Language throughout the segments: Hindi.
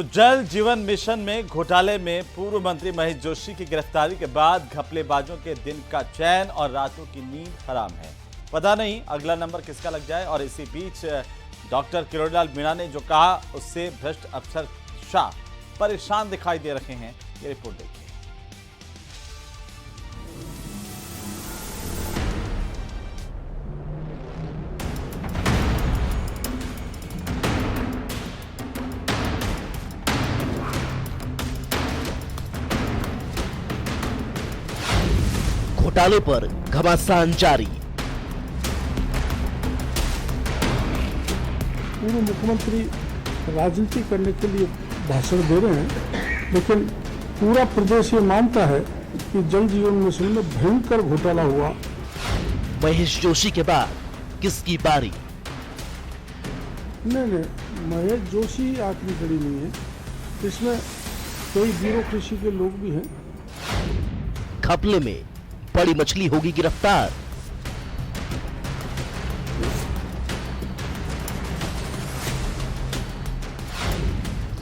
तो जल जीवन मिशन में घोटाले में पूर्व मंत्री महेश जोशी की गिरफ्तारी के बाद घपलेबाजों के दिन का चैन और रातों की नींद हराम है। पता नहीं अगला नंबर किसका लग जाए। और इसी बीच डॉक्टर किरोड़ीलाल मीणा ने जो कहा उससे भ्रष्ट अफसर शाह परेशान दिखाई दे रहे हैं। ये रिपोर्ट देखिए। घोटाले पर घमासान जारी। पूर्व मुख्यमंत्री राजनीति करने के लिए भाषण दे रहे हैं, लेकिन पूरा प्रदेश ये मानता है कि जल जीवन मिशन में भयंकर घोटाला हुआ। महेश जोशी के बाद किसकी बारी? नहीं, महेश जोशी आखिरी कड़ी नहीं है, इसमें कई ब्यूरोक्रेसी के लोग भी हैं। घपले में बड़ी मछली होगी गिरफ्तार।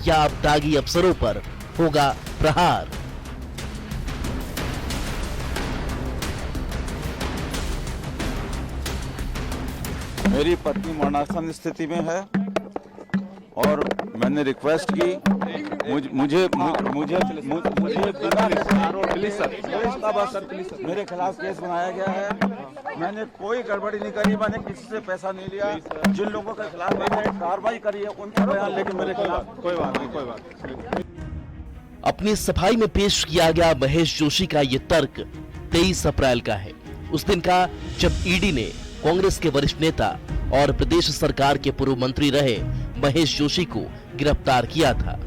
या अब दागी अफसरों पर होगा प्रहार? मेरी पत्नी मरणासन स्थिति में है और मैंने रिक्वेस्ट की मुझे मेरे खिलाफ केस बनाया गया है। मैंने कोई गड़बड़ी नहीं करी, मैंने किसी से पैसा नहीं लिया। जिन लोगों के खिलाफ मैंने कार्रवाई करी है उनका बयान लेके मेरे खिलाफ कोई बात नहीं। अपनी सफाई में पेश किया गया महेश जोशी का ये तर्क 23 अप्रैल का है, उस दिन का जब ईडी ने कांग्रेस के वरिष्ठ नेता और प्रदेश सरकार के पूर्व मंत्री रहे महेश जोशी को गिरफ्तार किया था।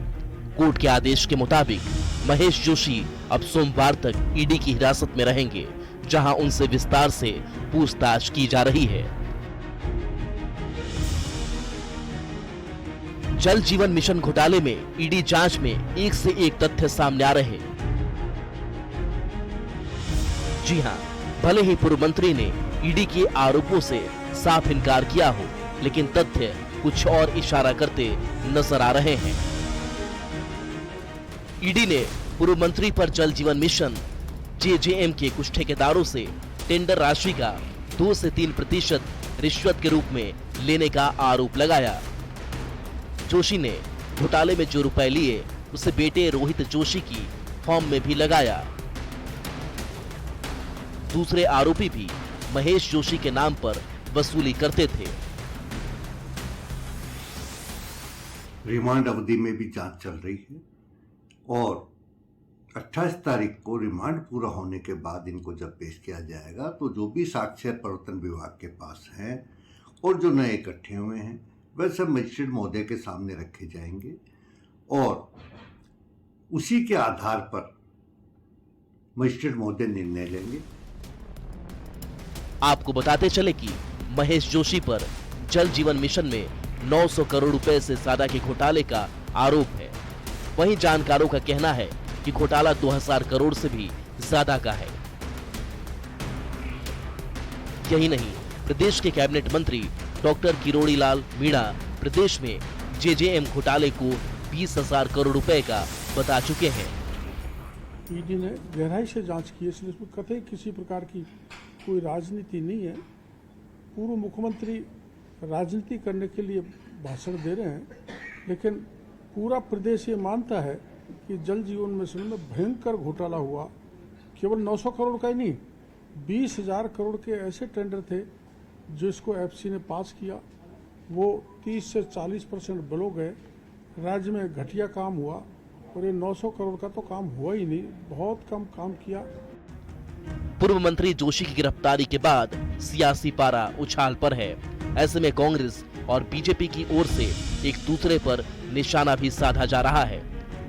कोर्ट के आदेश के मुताबिक महेश जोशी अब सोमवार तक ईडी की हिरासत में रहेंगे, जहां उनसे विस्तार से पूछताछ की जा रही है। जल जीवन मिशन घोटाले में ईडी जांच में एक से एक तथ्य सामने आ रहे। जी हां, भले ही पूर्व मंत्री ने ईडी के आरोपों से साफ इनकार किया हो, लेकिन तथ्य कुछ और इशारा करते नजर आ रहे हैं। ईडी ने पूर्व मंत्री पर जल जीवन मिशन जेजेएम के कुछ ठेकेदारों से टेंडर राशि का 2 से 3% रिश्वत के रूप में लेने का आरोप लगाया। जोशी ने घोटाले में जो रुपए लिए उसे बेटे रोहित जोशी की फॉर्म में भी लगाया। दूसरे आरोपी भी महेश जोशी के नाम पर वसूली करते थे। रिमांड अवधि में भी जांच चल रही है और 28 तारीख को रिमांड पूरा होने के बाद इनको जब पेश किया जाएगा तो जो भी साक्ष्य प्रवर्तन विभाग के पास हैं और जो नए इकट्ठे हुए हैं वह सब मजिस्ट्रेट महोदय के सामने रखे जाएंगे और उसी के आधार पर मजिस्ट्रेट महोदय निर्णय लेंगे। आपको बताते चले कि महेश जोशी पर जल जीवन मिशन में 900 करोड़ रुपए से ज्यादा के घोटाले का आरोप है। वहीं जानकारों का कहना है कि घोटाला 2000 करोड़ से भी ज्यादा का है। यही नहीं, प्रदेश के कैबिनेट मंत्री डॉक्टर किरोड़ीलाल मीणा प्रदेश में जेजेएम घोटाले को 20,000 करोड़ रुपए का बता चुके हैं। ईडी ने गहराई से जांच की है, इसलिए इसमें कतई किसी प्रकार की कोई राजनीति नहीं है। पूर्व मुख्यमंत्री राजनीति करने के लिए भाषण दे रहे हैं, लेकिन पूरा प्रदेश ये मानता है कि जल जीवन मिशन में भयंकर घोटाला हुआ। केवल 900 करोड़ का ही नहीं, 20,000 करोड़ के ऐसे टेंडर थे जो इसको एफसी ने पास किया, वो 30 से 40% बिलो गए। राज्य में घटिया काम हुआ और ये 900 करोड़ का तो काम हुआ ही नहीं, बहुत कम काम किया। पूर्व मंत्री जोशी की गिरफ्तारी के बाद सियासी पारा उछाल पर है। ऐसे में कांग्रेस और बीजेपी की ओर से एक दूसरे पर निशाना भी साधा जा रहा है।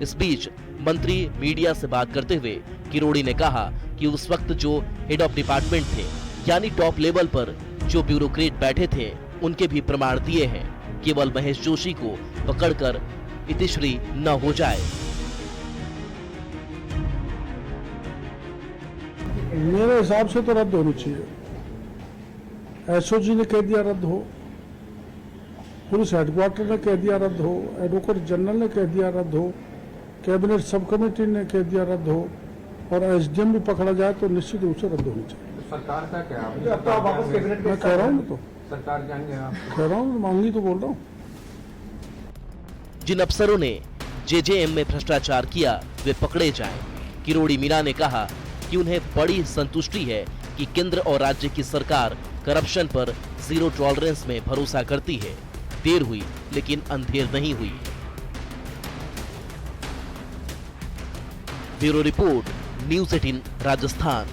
इस बीच मंत्री मीडिया से बात करते हुए किरोड़ी ने कहा कि उस वक्त जो हेड ऑफ डिपार्टमेंट थे, यानी टॉप लेवल पर जो ब्यूरोक्रेट बैठे थे, उनके भी प्रमाण दिए हैं। केवल महेश जोशी को पकड़कर इतिश्री न हो जाए। मेरे हिसाब से तो रद्द होनी चाहिए। एसओजी ने कह दिया रद्द हो, पुलिस हेडक्वार्टर ने कह दिया रद्द हो, एडवोकेट जनरल ने कह दिया रद्द हो, कैबिनेट सब कमेटी ने कह दिया रद्द हो, और एसडीएम भी पकड़ा जाए तो निश्चित रूप से रद्द होनी चाहिए। सरकार का क्या मैं कह रहा हूँ, तो सरकार जाएंगे आप? कह रहा हूँ, मांगी तो बोल रहा हूँ। जिन अफसरों ने जेजेएम में भ्रष्टाचार किया वे पकड़े जाएं। किरोड़ी मीणा ने कहा कि उन्हें बड़ी संतुष्टि है कि केंद्र और राज्य की सरकार करप्शन पर जीरो टॉलरेंस में भरोसा करती है। देर हुई लेकिन अंधेर नहीं हुई। Bureau report, news 18 Rajasthan.